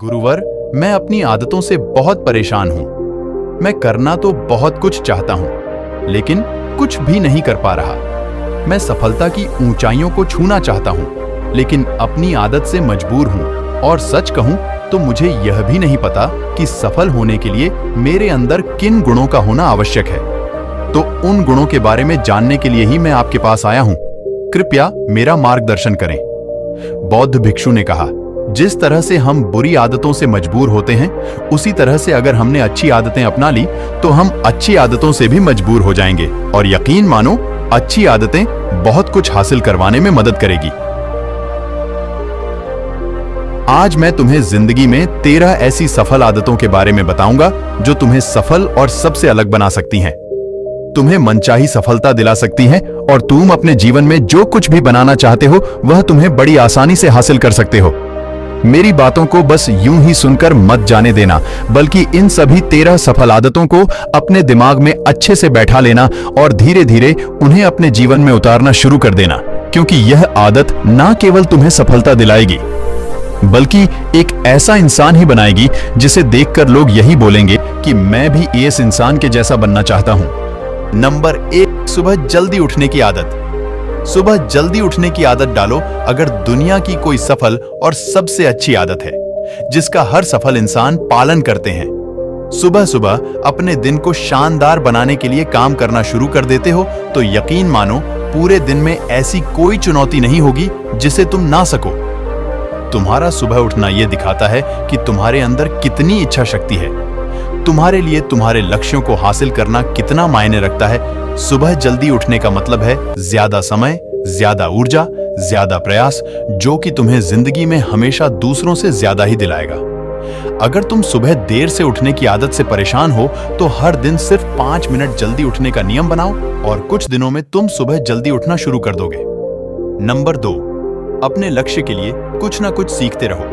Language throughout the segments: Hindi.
गुरुवर, मैं अपनी आदतों से बहुत परेशान हूँ। मैं करना तो बहुत कुछ चाहता हूँ, लेकिन कुछ भी नहीं कर पा रहा। मैं सफलता की ऊंचाइयों को छूना चाहता हूँ, लेकिन अपनी आदत से मजबूर हूँ। और सच कहूँ तो मुझे यह भी नहीं पता कि सफल होने के लिए मेरे अंदर किन गुणों का होना आवश्यक है। तो उन गुणों के बारे में जानने के लिए ही मैं आपके पास आया हूँ। कृपया मेरा मार्गदर्शन करें। बौद्ध भिक्षु ने कहा, जिस तरह से हम बुरी आदतों से मजबूर होते हैं, उसी तरह से अगर हमने अच्छी आदतें अपना ली तो हम अच्छी आदतों से भी मजबूर हो जाएंगे। और यकीन मानो, अच्छी आदतें बहुत कुछ हासिल करवाने में मदद करेगी। आज मैं तुम्हें जिंदगी में 13 ऐसी सफल आदतों के बारे में बताऊंगा जो तुम्हें सफल और सबसे अलग बना सकती हैं, तुम्हें मनचाही सफलता दिला सकती हैं और तुम अपने जीवन में जो कुछ भी बनाना चाहते हो वह तुम्हें बड़ी आसानी से हासिल कर सकते हो। मेरी बातों को बस यूं ही सुनकर मत जाने देना, बल्कि इन सभी 13 सफल आदतों को अपने दिमाग में अच्छे से बैठा लेना और धीरे धीरे उन्हें अपने जीवन में उतारना शुरू कर देना, क्योंकि यह आदत ना केवल तुम्हें सफलता दिलाएगी, बल्कि एक ऐसा इंसान ही बनाएगी जिसे देखकर लोग यही बोलेंगे कि मैं भी इस इंसान के जैसा बनना चाहता हूं। नंबर 1, सुबह जल्दी उठने की आदत। सुबह जल्दी उठने की आदत डालो अगर दुनिया की कोई सफल और सबसे अच्छी आदत है जिसका हर सफल इंसान पालन करते हैं। सुबह सुबह अपने दिन को शानदार बनाने के लिए काम करना शुरू कर देते हो तो यकीन मानो, पूरे दिन में ऐसी कोई चुनौती नहीं होगी जिसे तुम ना सको। तुम्हारा सुबह उठना यह दिखाता है कि तुम्हारे अंदर कितनी इच्छा शक्ति है, तुम्हारे लिए तुम्हारे लक्ष्यों को हासिल करना कितना मायने रखता है। सुबह जल्दी उठने का मतलब है ज्यादा समय, ज्यादा ऊर्जा, ज्यादा प्रयास, जो कि तुम्हें जिंदगी में हमेशा दूसरों से ज्यादा ही दिलाएगा। अगर तुम सुबह देर से उठने की आदत से परेशान हो तो हर दिन सिर्फ 5 मिनट जल्दी उठने का नियम बनाओ और कुछ दिनों में तुम सुबह जल्दी उठना शुरू कर दोगे। नंबर 2, अपने लक्ष्य के लिए कुछ ना कुछ सीखते रहो।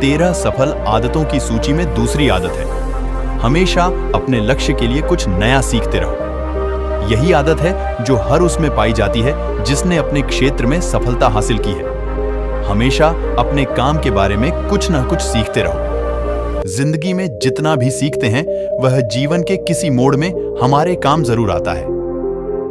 13 सफल आदतों की सूची में दूसरी आदत है, हमेशा अपने लक्ष्य के लिए कुछ नया सीखते रहो। यही आदत है जो हर उसमें पाई जाती है जिसने अपने क्षेत्र में सफलता हासिल की है। हमेशा अपने काम के बारे में कुछ ना कुछ सीखते रहो। जिंदगी में जितना भी सीखते हैं वह जीवन के किसी मोड़ में हमारे काम जरूर आता है।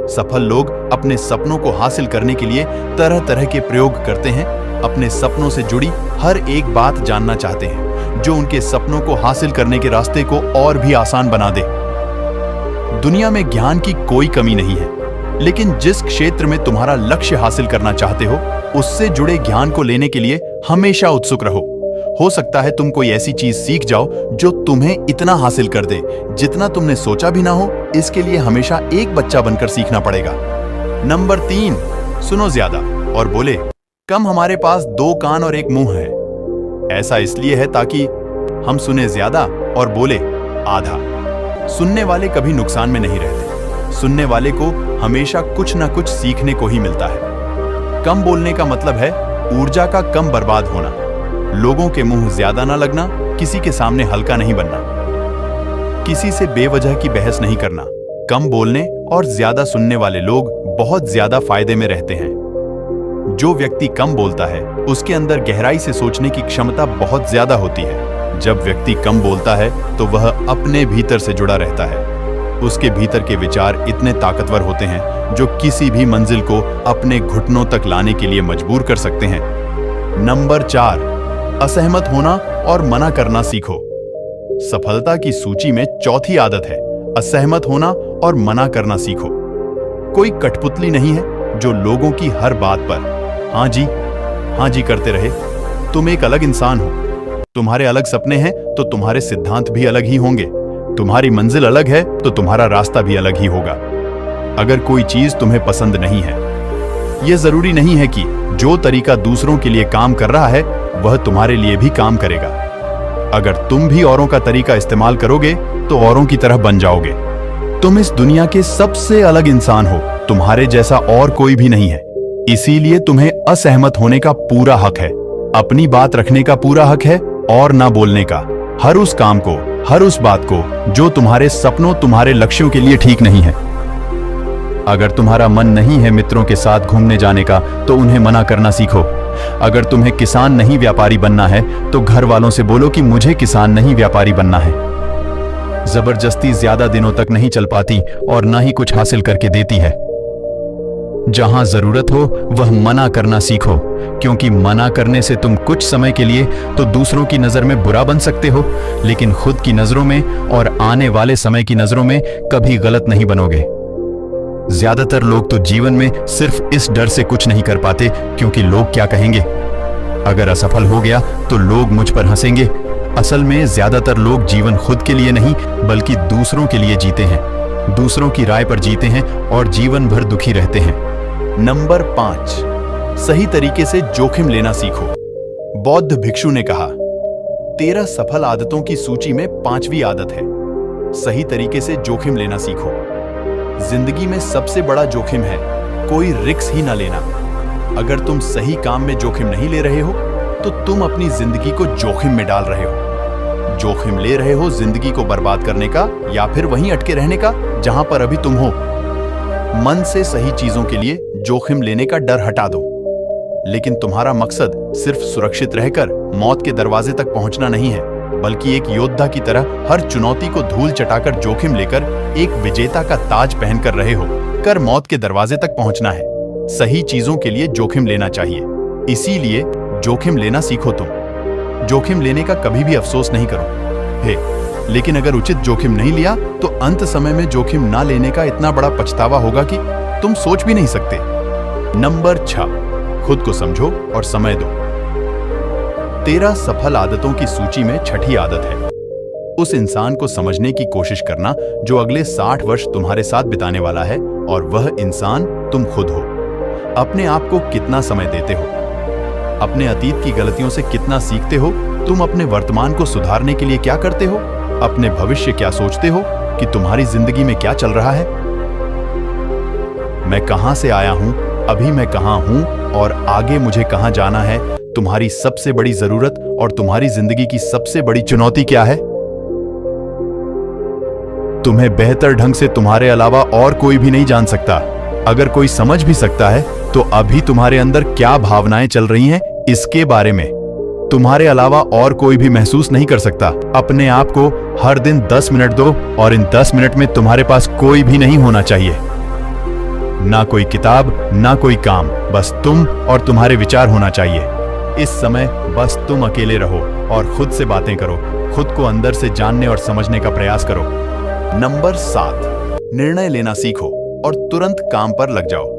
सफल लोग अपने सपनों को हासिल करने के लिए तरह तरह के प्रयोग करते हैं, अपने सपनों से जुड़ी हर एक बात जानना चाहते हैं जो उनके सपनों को हासिल करने के रास्ते को और भी आसान बना दे। दुनिया में ज्ञान की कोई कमी नहीं है, लेकिन जिस क्षेत्र में तुम्हारा लक्ष्य हासिल करना चाहते हो उससे जुड़े ज्ञान को लेने के लिए हमेशा उत्सुक रहो। हो सकता है तुम कोई ऐसी चीज सीख जाओ जो तुम्हें इतना हासिल कर दे जितना तुमने सोचा भी ना हो। इसके लिए हमेशा एक बच्चा बनकर सीखना पड़ेगा। नंबर 3, सुनो ज्यादा और बोले कम। हमारे पास 2 कान और 1 मुंह है। ऐसा इसलिए है ताकि हम सुने ज्यादा और बोले आधा। सुनने वाले कभी नुकसान में नहीं रहते, सुनने वाले को हमेशा कुछ ना कुछ सीखने को ही मिलता है। कम बोलने का मतलब है ऊर्जा का कम बर्बाद होना, लोगों के मुंह ज्यादा ना लगना, किसी के सामने हल्का नहीं बनना, किसी से बेवजह की बहस नहीं करना। कम बोलने और ज्यादा सुनने वाले लोग बहुत ज्यादा फायदे में रहते हैं। जो व्यक्ति कम बोलता है उसके अंदर गहराई से सोचने की क्षमता बहुत ज्यादा होती है। जब व्यक्ति कम बोलता है तो वह अपने भीतर से जुड़ा रहता है। उसके भीतर के विचार इतने ताकतवर होते हैं जो किसी भी मंजिल को अपने घुटनों तक लाने के लिए मजबूर कर सकते हैं। नंबर 4, असहमत होना और मना करना सीखो। सफलता की सूची में चौथी आदत है असहमत होना और मना करना सीखो। कोई कठपुतली नहीं है जो लोगों की हर बात पर हाँ जी करते रहे। तुम एक अलग इंसान हो, तुम्हारे अलग सपने हैं तो तुम्हारे सिद्धांत भी अलग ही होंगे। तुम्हारी मंजिल अलग है तो तुम्हारा रास्ता भी अलग ही होगा। अगर कोई चीज तुम्हें पसंद नहीं है, यह जरूरी नहीं है कि जो तरीका दूसरों के लिए काम कर रहा है वह तुम्हारे लिए भी काम करेगा। अगर तुम भी औरों का तरीका इस्तेमाल करोगे तो औरों की तरह बन जाओगे। तुम इस दुनिया के सबसे अलग इंसान हो, तुम्हारे जैसा और कोई भी नहीं है। इसीलिए तुम्हें असहमत होने का पूरा हक है, अपनी बात रखने का पूरा हक है और ना बोलने का। हर उस काम को, हर उस बात को जो तुम्हारे सपनों, तुम्हारे लक्ष्यों के लिए ठीक नहीं है। अगर तुम्हारा मन नहीं है मित्रों के साथ घूमने जाने का तो उन्हें मना करना सीखो। अगर तुम्हें किसान नहीं व्यापारी बनना है तो घर वालों से बोलो कि मुझे किसान नहीं व्यापारी बनना है। जबरदस्ती ज्यादा दिनों तक नहीं चल पाती और ना ही कुछ हासिल करके देती है। जहां जरूरत हो वह मना करना सीखो, क्योंकि मना करने से तुम कुछ समय के लिए तो दूसरों की नजर में बुरा बन सकते हो, लेकिन खुद की नजरों में और आने वाले समय की नजरों में कभी गलत नहीं बनोगे। ज्यादातर लोग तो जीवन में सिर्फ इस डर से कुछ नहीं कर पाते क्योंकि लोग क्या कहेंगे। अगर असफल हो गया तो लोग मुझ पर हंसेंगे। असल में ज्यादातर लोग जीवन खुद के लिए नहीं बल्कि दूसरों के लिए जीते हैं, दूसरों की राय पर जीते हैं और जीवन भर दुखी रहते हैं। नंबर 5, सही तरीके से जोखिम लेना सीखो। बौद्ध भिक्षु ने कहा, 13 सफल आदतों की सूची में 5वीं आदत है, सही तरीके से जोखिम लेना सीखो। जिंदगी में सबसे बड़ा जोखिम है कोई रिस्क ही ना लेना। अगर तुम सही काम में जोखिम नहीं ले रहे हो तो तुम अपनी जिंदगी को जोखिम में डाल रहे हो। जोखिम ले रहे हो जिंदगी को बर्बाद करने का या फिर वहीं अटके रहने का जहां पर अभी तुम हो। मन से सही चीजों के लिए जोखिम लेने का डर हटा दो, लेकिन तुम्हारा मकसद सिर्फ सुरक्षित रहकर मौत के दरवाजे तक पहुंचना नहीं है, बल्कि एक योद्धा की तरह हर चुनौती को धूल चटाकर जोखिम लेकर एक विजेता का ताज पहनकर रहे हो कर मौत के दरवाजे तक पहुंचना है। सही चीजों के लिए जोखिम लेना चाहिए, इसीलिए जोखिम लेना सीखो। तुम जोखिम लेने का कभी भी अफसोस नहीं करो। लेकिन अगर उचित जोखिम नहीं लिया तो अंत समय में जोखिम ना लेने का इतना बड़ा पछतावा होगा कि तुम सोच भी नहीं सकते। नंबर 6, खुद को समझो और समय दो। 13 सफल आदतों की सूची में 6ठी आदत है उस इंसान को समझने की कोशिश करना जो अगले 60 वर्ष तुम्हारे साथ बिताने वाला है, और वह इंसान तुम खुद हो। अपने आप को कितना समय देते हो, अपने अतीत की गलतियों से कितना सीखते हो, तुम अपने वर्तमान को सुधारने के लिए क्या करते हो, अपने भविष्य क्या सोचते हो कि तुम्हारी जिंदगी में क्या चल रहा है। मैं कहां से आया हूं, अभी मैं कहां हूं और आगे मुझे कहां जाना है। तुम्हारी सबसे बड़ी जरूरत और तुम्हारी जिंदगी की सबसे बड़ी चुनौती क्या है। तुम्हें बेहतर ढंग से तुम्हारे अलावा और कोई भी नहीं जान सकता। अगर कोई समझ भी सकता है तो अभी तुम्हारे अंदर क्या भावनाएं चल रही हैं इसके बारे में तुम्हारे अलावा और कोई भी महसूस नहीं कर सकता। अपने आप को हर दिन 10 मिनट दो और इन 10 मिनट में तुम्हारे पास कोई भी नहीं होना चाहिए, ना कोई किताब, ना कोई काम, बस तुम और तुम्हारे विचार होना चाहिए। इस समय बस तुम अकेले रहो और खुद से बातें करो, खुद को अंदर से जानने और समझने का प्रयास करो। नंबर 7, निर्णय लेना सीखो और तुरंत काम पर लग जाओ।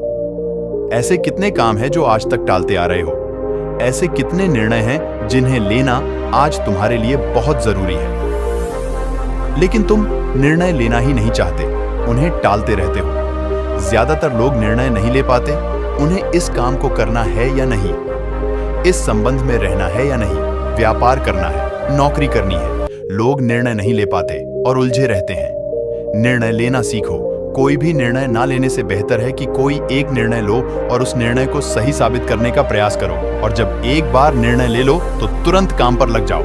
ऐसे कितने काम हैं जो आज तक टालते आ रहे हो? ऐसे कितने निर्णय हैं जिन्हें लेना आज तुम्हारे लिए बहुत जरूरी है, लेकिन तुम निर्णय लेना ही नहीं चाहते, उन्हें टालते रहते हो। ज्यादातर लोग निर्णय नहीं ले पाते, उन्हें इस काम को करना है या नहीं, इस संबंध में रहना है या नहीं, व्यापार करना है, नौकरी करनी है। लोग निर्णय नहीं ले पाते और उलझे रहते हैं। निर्णय लेना सीखो। कोई भी निर्णय ना लेने से बेहतर है कि कोई एक निर्णय लो और उस निर्णय को सही साबित करने का प्रयास करो, और जब एक बार निर्णय ले लो तो तुरंत काम पर लग जाओ।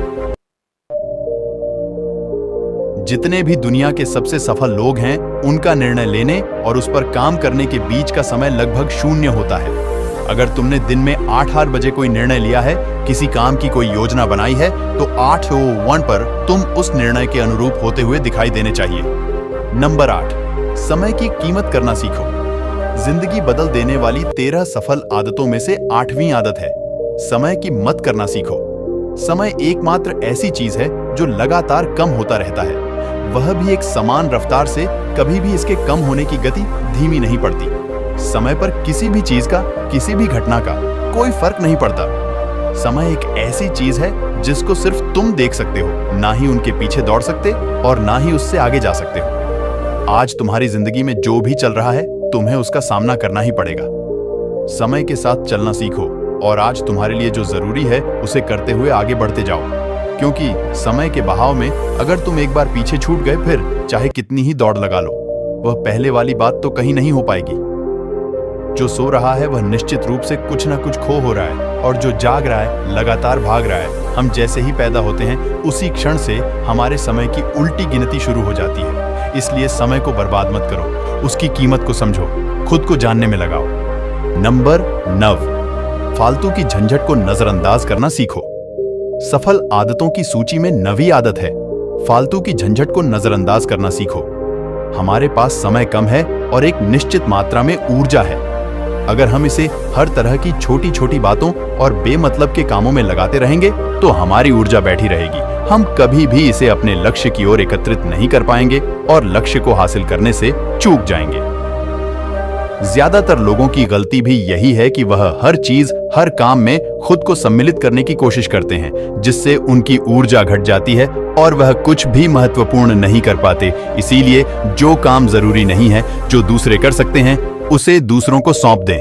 जितने भी दुनिया के सबसे सफल लोग हैं, उनका निर्णय लेने और उस पर काम करने के बीच का समय लगभग 0 होता है। अगर तुमने दिन में 8 बजे कोई निर्णय लिया है, किसी काम की कोई योजना बनाई है, तो 8:01 पर तुम उस निर्णय के अनुरूप होते हुए दिखाई देने चाहिए। नंबर 8, समय की कीमत करना सीखो। जिंदगी बदल देने वाली 13 सफल आदतों में से 8वीं आदत है समय की मत करना सीखो। समय एकमात्र ऐसी चीज है जो लगातार कम होता रहता है, वह भी एक समान रफ्तार से। कभी भी इसके कम होने की गति धीमी नहीं पड़ती। समय पर किसी भी चीज का, किसी भी घटना का कोई फर्क नहीं पड़ता। समय एक ऐसी चीज है जिसको सिर्फ तुम देख सकते हो, ना ही उनके पीछे दौड़ सकते और ना ही उससे आगे जा सकते हो। आज तुम्हारी जिंदगी में जो भी चल रहा है, तुम्हें उसका सामना करना ही पड़ेगा। समय के साथ चलना सीखो और आज तुम्हारे लिए जो जरूरी है उसे करते हुए आगे बढ़ते जाओ, क्योंकि समय के बहाव में अगर तुम एक बार पीछे छूट गए, फिर चाहे कितनी ही दौड़ लगा लो, वह पहले वाली बात तो कहीं नहीं हो पाएगी। जो सो रहा है वह निश्चित रूप से कुछ ना कुछ खो हो रहा है, और जो जाग रहा है लगातार भाग रहा है। हम जैसे ही पैदा होते हैं उसी क्षण से हमारे समय की उल्टी गिनती शुरू हो जाती है। इसलिए समय को बर्बाद मत करो, उसकी कीमत को समझो, खुद को जानने में लगाओ। नंबर 9, फालतू की झंझट को नजरअंदाज करना सीखो। सफल आदतों की सूची में नवी आदत है, फालतू की झंझट को नजरअंदाज करना सीखो। हमारे पास समय कम है और एक निश्चित मात्रा में ऊर्जा है। अगर हम इसे हर तरह की छोटी छोटी बातों और बेमतलब के कामों में लगाते रहेंगे तो हमारी ऊर्जा बैठी रहेगी। हम कभी भी इसे अपने लक्ष्य की ओर एकत्रित नहीं कर पाएंगे और लक्ष्य को हासिल करने से चूक जाएंगे। ज्यादातर लोगों की गलती भी यही है कि वह हर चीज, हर काम में खुद को सम्मिलित करने की कोशिश करते हैं, जिससे उनकी ऊर्जा घट जाती है और वह कुछ भी महत्वपूर्ण नहीं कर पाते। इसीलिए जो काम जरूरी नहीं है, जो दूसरे कर सकते हैं, उसे दूसरों को सौंप दें।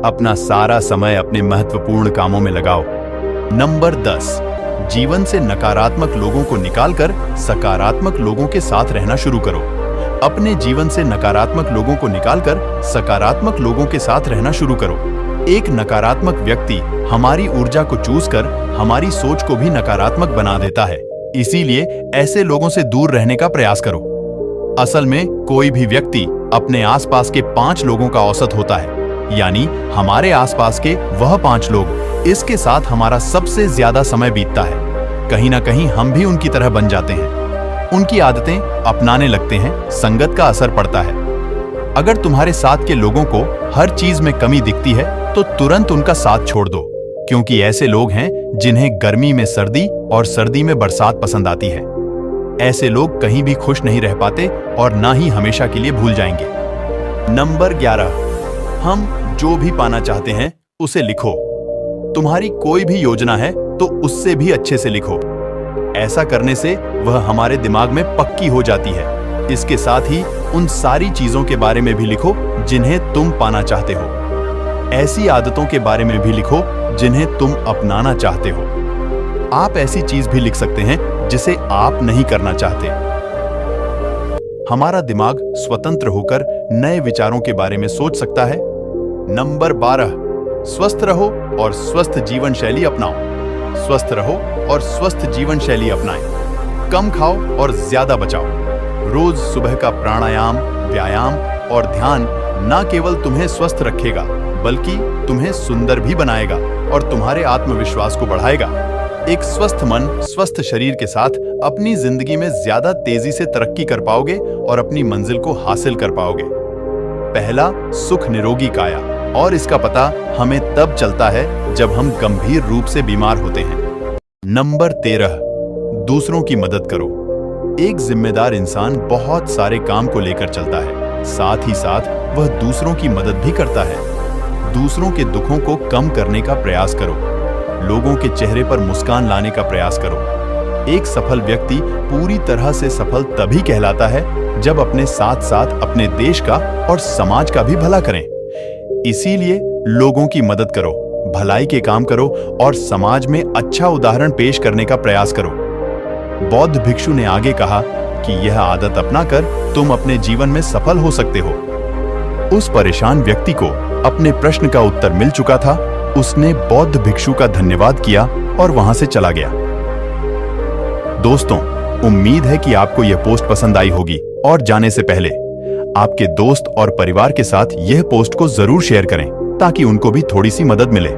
अपना सारा समय अपने महत्वपूर्ण कामों में लगाओ। नंबर 10, जीवन से नकारात्मक लोगों को निकालकर सकारात्मक लोगों के साथ रहना शुरू करो। अपने जीवन से नकारात्मक लोगों को निकालकर सकारात्मक लोगों के साथ रहना शुरू करो। एक नकारात्मक व्यक्ति हमारी ऊर्जा को चूस कर हमारी सोच को भी नकारात्मक बना देता है। इसीलिए ऐसे लोगों से दूर रहने का प्रयास करो। असल में कोई भी व्यक्ति अपने आसपास के 5 लोगों का औसत होता है, यानी हमारे आसपास के वह 5 लोग, इसके साथ हमारा सबसे ज्यादा समय बीतता है। कहीं ना कहीं हम भी उनकी तरह बन जाते हैं, उनकी आदतें अपनाने लगते हैं, संगत का असर पड़ता है। अगर तुम्हारे साथ के लोगों को हर चीज में कमी दिखती है तो तुरंत उनका साथ छोड़ दो, क्योंकि ऐसे लोग हैं जिन्हें गर्मी में सर्दी और सर्दी में बरसात पसंद आती है। ऐसे लोग कहीं भी खुश नहीं रह पाते और ना ही हमेशा के लिए भूल जाएंगे। नंबर 11, हम जो भी पाना चाहते हैं उसे लिखो। तुम्हारी कोई भी योजना है तो उससे भी अच्छे से लिखो। ऐसा करने से वह हमारे दिमाग में पक्की हो जाती है। इसके साथ ही उन सारी चीजों के बारे में भी लिखो जिन्हें तुम पाना चाहते हो। ऐसी आदतों के बारे में भी लिखो जिन्हें तुम अपनाना चाहते हो। आप ऐसी चीज भी लिख सकते हैं जिसे आप नहीं करना चाहते। हमारा दिमाग स्वतंत्र होकर नए विचारों के बारे में सोच सकता है। नंबर 12, स्वस्थ रहो और स्वस्थ जीवन शैली अपनाओ। स्वस्थ रहो और स्वस्थ जीवन शैली अपनाएं। कम खाओ और ज्यादा बचाओ। रोज सुबह का प्राणायाम, व्यायाम और ध्यान न केवल तुम्हें स्वस्थ रखेगा बल्कि तुम्हें सुंदर भी बनाएगा और तुम्हारे आत्मविश्वास को बढ़ाएगा। एक स्वस्थ मन, स्वस्थ शरीर के साथ अपनी जिंदगी में ज्यादा तेजी से तरक्की कर पाओगे और अपनी मंजिल को हासिल कर पाओगे। पहला, सुख निरोगी काया, और इसका पता हमें तब चलता है जब हम गंभीर रूप से बीमार होते हैं। नंबर 13, दूसरों की मदद करो। एक जिम्मेदार इंसान बहुत सारे काम को लेकर चलता है, साथ ही साथ वह दूसरों की मदद भी करता है। दूसरों के दुखों को कम करने का प्रयास करो। लोगों के चेहरे पर मुस्कान लाने का प्रयास करो। एक सफल व्यक्ति पूरी तरह से सफल तभी कहलाता है जब अपने साथ साथ अपने देश का और समाज का भी भला करें। इसीलिए लोगों की मदद करो, भलाई के काम करो और समाज में अच्छा उदाहरण पेश करने का प्रयास करो। बौद्ध भिक्षु ने आगे कहा कि यह आदत अपनाकर तुम अपने जीवन में सफल हो सकते हो। उस परेशान व्यक्ति को अपने प्रश्न का उत्तर मिल चुका था। उसने बौद्ध भिक्षु का धन्यवाद किया और वहां से चला गया। दोस्तों, उम्मीद है कि आपको यह पोस्ट पसंद आई होगी और जाने से पहले आपके दोस्त और परिवार के साथ यह पोस्ट को जरूर शेयर करें ताकि उनको भी थोड़ी सी मदद मिले।